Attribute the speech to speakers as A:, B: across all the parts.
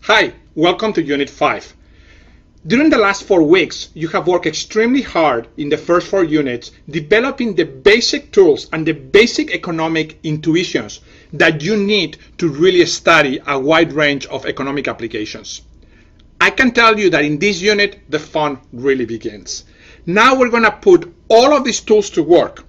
A: Hi, welcome to Unit 5. During the last 4 weeks, you have worked extremely hard in the first 4 units developing the basic tools and the basic economic intuitions that you need to really study a wide range of economic applications. I can tell you that in this unit, the fun really begins. Now we're going to put all of these tools to work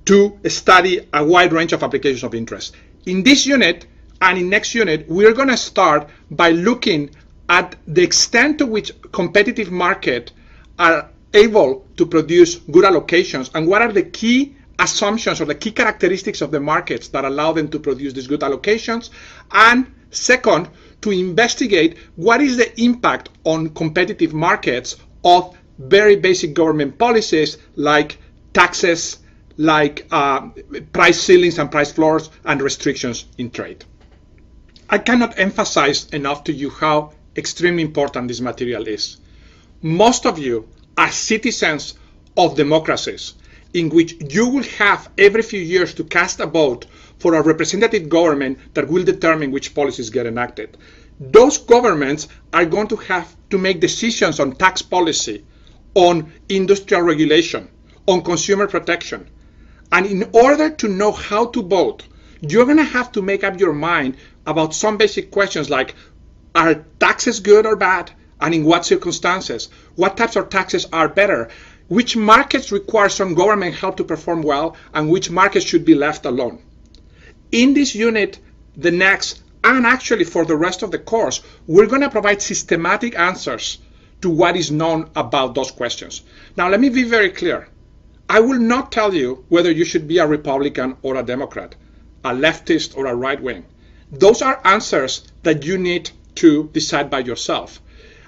A: to study a wide range of applications of interest. In this unit and in next unit, we're going to start by looking at the extent to which competitive markets are able to produce good allocations and what are the key assumptions or the key characteristics of the markets that allow them to produce these good allocations. And second, to investigate what is the impact on competitive markets of very basic government policies like taxes, like price ceilings and price floors and restrictions in trade. I cannot emphasize enough to you how extremely important this material is. Most of you are citizens of democracies in which you will have every few years to cast a vote for a representative government that will determine which policies get enacted. Those governments are going to have to make decisions on tax policy, on industrial regulation, on consumer protection. And in order to know how to vote, you're going to have to make up your mind about some basic questions like, are taxes good or bad? And in what circumstances? What types of taxes are better? Which markets require some government help to perform well? And which markets should be left alone? In this unit, the next, and actually for the rest of the course, we're going to provide systematic answers to what is known about those questions. Now, let me be very clear. I will not tell you whether you should be a Republican or a Democrat, a leftist or a right wing. Those are answers that you need to decide by yourself.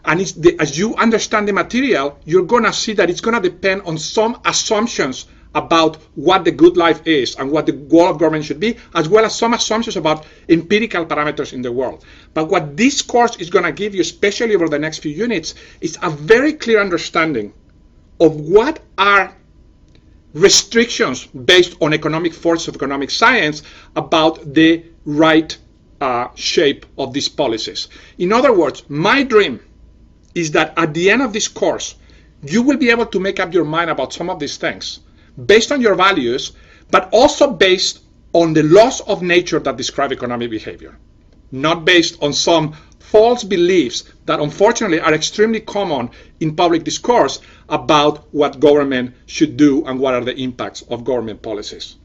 A: And as you understand the material, you're going to see that it's going to depend on some assumptions about what the good life is and what the goal of government should be, as well as some assumptions about empirical parameters in the world. But what this course is going to give you, especially over the next few units, is a very clear understanding of what are restrictions based on economic forces of economic science about the right shape of these policies. In other words, my dream is that at the end of this course, you will be able to make up your mind about some of these things based on your values, but also based on the laws of nature that describe economic behavior, not based on some false beliefs that unfortunately are extremely common in public discourse about what government should do and what are the impacts of government policies.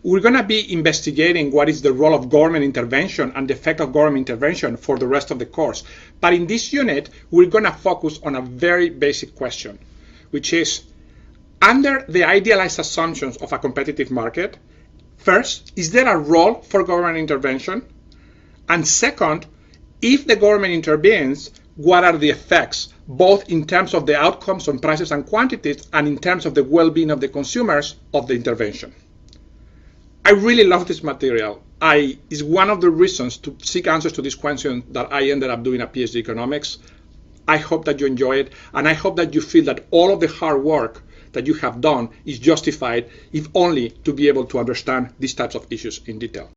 A: We're going to be investigating what is the role of government intervention and the effect of government intervention for the rest of the course. But in this unit, we're going to focus on a very basic question, which is, under the idealized assumptions of a competitive market, first, is there a role for government intervention? And second, if the government intervenes, what are the effects, both in terms of the outcomes on prices and quantities and in terms of the well-being of the consumers of the intervention? I really love this material. It's one of the reasons to seek answers to this question that I ended up doing a PhD in economics. I hope that you enjoy it, and I hope that you feel that all of the hard work that you have done is justified, if only to be able to understand these types of issues in detail.